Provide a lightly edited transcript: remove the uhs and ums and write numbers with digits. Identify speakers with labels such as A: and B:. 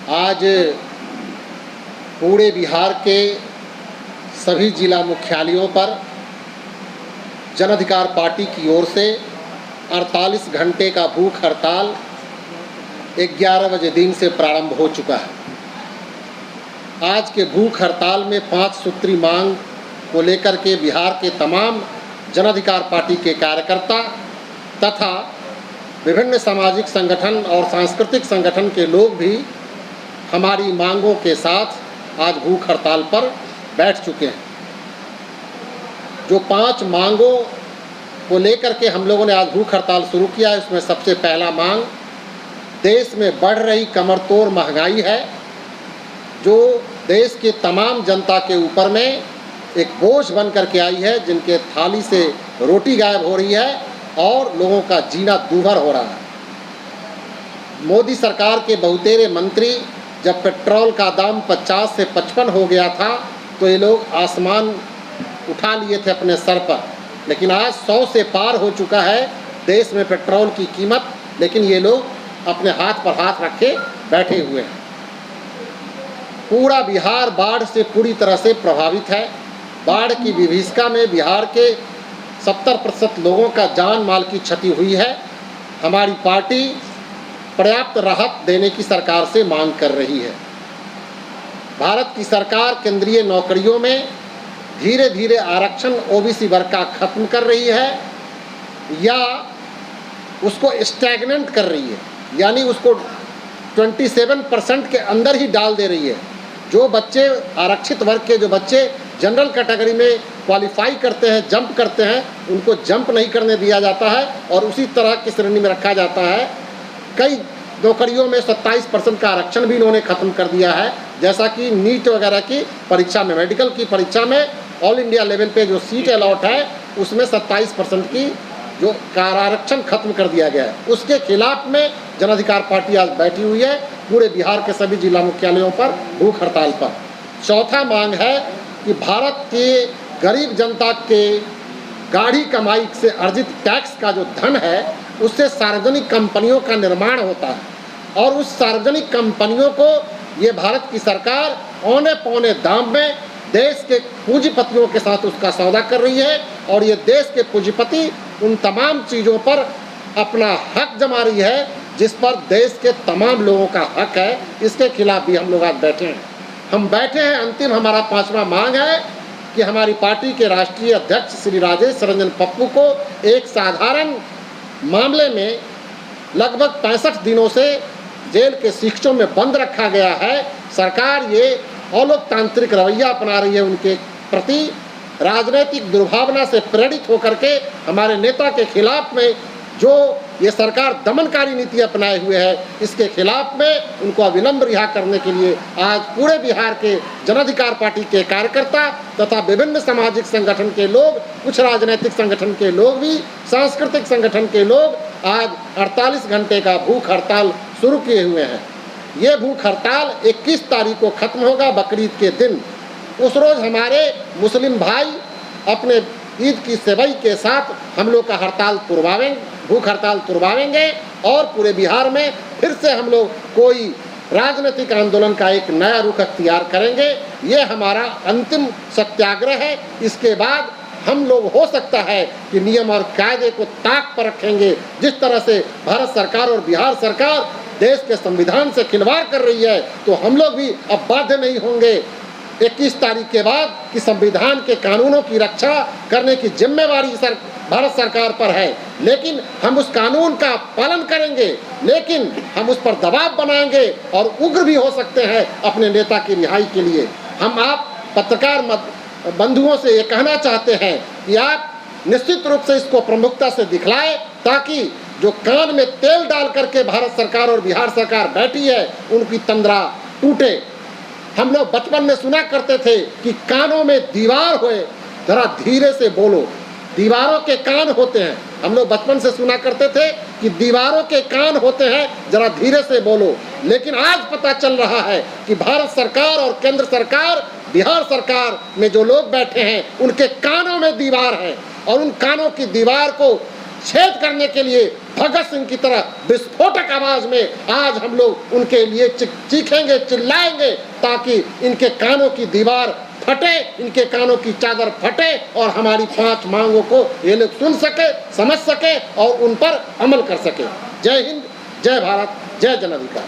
A: आज पूरे बिहार के सभी जिला मुख्यालयों पर जन अधिकार पार्टी की ओर से 48 घंटे का भूख हड़ताल 11 बजे दिन से प्रारंभ हो चुका है। आज के भूख हड़ताल में 5 सूत्री मांग को लेकर के बिहार के तमाम जन अधिकार पार्टी के कार्यकर्ता तथा विभिन्न सामाजिक संगठन और सांस्कृतिक संगठन के लोग भी हमारी मांगों के साथ आज भूख हड़ताल पर बैठ चुके हैं। जो 5 मांगों को लेकर के हम लोगों ने आज भूख हड़ताल शुरू किया है, उसमें सबसे पहला मांग देश में बढ़ रही कमरतोड़ महंगाई है, जो देश के तमाम जनता के ऊपर में एक बोझ बन करके आई है, जिनके थाली से रोटी गायब हो रही है और लोगों का जीना दूभर हो रहा है। मोदी सरकार के बहुतेरे मंत्री जब पेट्रोल का दाम 50 से 55 हो गया था तो ये लोग आसमान उठा लिए थे अपने सर पर, लेकिन आज 100 से पार हो चुका है देश में पेट्रोल की कीमत, लेकिन ये लोग अपने हाथ पर हाथ रखे बैठे हुए हैं। पूरा बिहार बाढ़ से पूरी तरह से प्रभावित है। बाढ़ की विभीषिका में बिहार के 70% लोगों का जान माल की क्षति हुई है। हमारी पार्टी पर्याप्त राहत देने की सरकार से मांग कर रही है। भारत की सरकार केंद्रीय नौकरियों में धीरे धीरे आरक्षण ओबीसी वर्ग का खत्म कर रही है या उसको स्टैग्नेंट कर रही है, यानी उसको 27% के अंदर ही डाल दे रही है। जो बच्चे आरक्षित वर्ग के जो बच्चे जनरल कैटेगरी में क्वालिफाई करते हैं, जंप करते हैं, उनको जंप नहीं करने दिया जाता है और उसी तरह की श्रेणी में रखा जाता है। कई नौकरियों में 27% का आरक्षण भी इन्होंने ख़त्म कर दिया है, जैसा कि नीट वगैरह की परीक्षा में, मेडिकल की परीक्षा में ऑल इंडिया लेवल पे जो सीट अलॉट है उसमें 27% की जो आरक्षण खत्म कर दिया गया है। उसके खिलाफ में जन अधिकार पार्टी आज बैठी हुई है पूरे बिहार के सभी जिला मुख्यालयों पर भूख हड़ताल पर। चौथा मांग है कि भारत के गरीब जनता के गाढ़ी कमाई से अर्जित टैक्स का जो धन है उससे सार्वजनिक कंपनियों का निर्माण होता है और उस सार्वजनिक कंपनियों को ये भारत की सरकार औने पौने दाम में देश के पूंजीपतियों के साथ उसका सौदा कर रही है और ये देश के पूंजीपति उन तमाम चीज़ों पर अपना हक जमा रही है जिस पर देश के तमाम लोगों का हक है। इसके खिलाफ भी हम लोग आज बैठे हैं। हम बैठे हैं। अंतिम हमारा 5वां मांग है कि हमारी पार्टी के राष्ट्रीय अध्यक्ष श्री राजेश रंजन पप्पू को एक साधारण मामले में लगभग 65 दिनों से जेल के शिक्षों में बंद रखा गया है। सरकार ये अलोकतांत्रिक रवैया अपना रही है उनके प्रति, राजनीतिक दुर्भावना से प्रेरित होकर के हमारे नेता के खिलाफ में जो ये सरकार दमनकारी नीति अपनाए हुए है, इसके खिलाफ में उनको अविलंब रिहा करने के लिए आज पूरे बिहार के जन अधिकार पार्टी के कार्यकर्ता तथा विभिन्न सामाजिक संगठन के लोग, कुछ राजनीतिक संगठन के लोग भी, सांस्कृतिक संगठन के लोग आज 48 घंटे का भूख हड़ताल शुरू किए हुए हैं। ये भूख हड़ताल 21 तारीख को ख़त्म होगा, बकरीद के दिन। उस रोज़ हमारे मुस्लिम भाई अपने ईद की सेवई के साथ हम लोग का हड़ताल तुड़वाएंगे, भूख हड़ताल तुड़वाएंगे और पूरे बिहार में फिर से हम लोग कोई राजनीतिक आंदोलन का एक नया रुख अख्तियार करेंगे। ये हमारा अंतिम सत्याग्रह है। इसके बाद हम लोग हो सकता है कि नियम और कायदे को ताक पर रखेंगे। जिस तरह से भारत सरकार और बिहार सरकार देश के संविधान से खिलवाड़ कर रही है, तो हम लोग भी अब बाध्य नहीं होंगे 21 तारीख के बाद कि संविधान के कानूनों की रक्षा करने की जिम्मेवारी भारत सरकार पर है। लेकिन हम उस कानून का पालन करेंगे, लेकिन हम उस पर दबाव बनाएंगे और उग्र भी हो सकते हैं अपने नेता की रिहाई के लिए। हम आप पत्रकार बंधुओं से ये कहना चाहते हैं कि आप निश्चित रूप से इसको प्रमुखता से दिखलाएं, ताकि जो कान में तेल डाल करके भारत सरकार और बिहार सरकार बैठी है उनकी तंद्रा टूटे। हम लोग बचपन में सुना करते थे कि कानों में दीवार होए, जरा धीरे से बोलो, दीवारों के कान होते हैं। हम लोग बचपन से सुना करते थे कि दीवारों के कान होते हैं, जरा धीरे से बोलो। लेकिन आज पता चल रहा है कि भारत सरकार और केंद्र सरकार, बिहार सरकार में जो लोग बैठे हैं उनके कानों में दीवार है और उन कानों की दीवार को छेद करने के लिए भगत सिंह की तरह विस्फोटक आवाज में आज हम लोग उनके लिए चीखेंगे, चिल्लाएंगे, ताकि इनके कानों की दीवार फटे, इनके कानों की चादर फटे और हमारी 5 मांगों को ये लोग सुन सके, समझ सके और उन पर अमल कर सके। जय हिंद, जय भारत, जय जन अधिकार।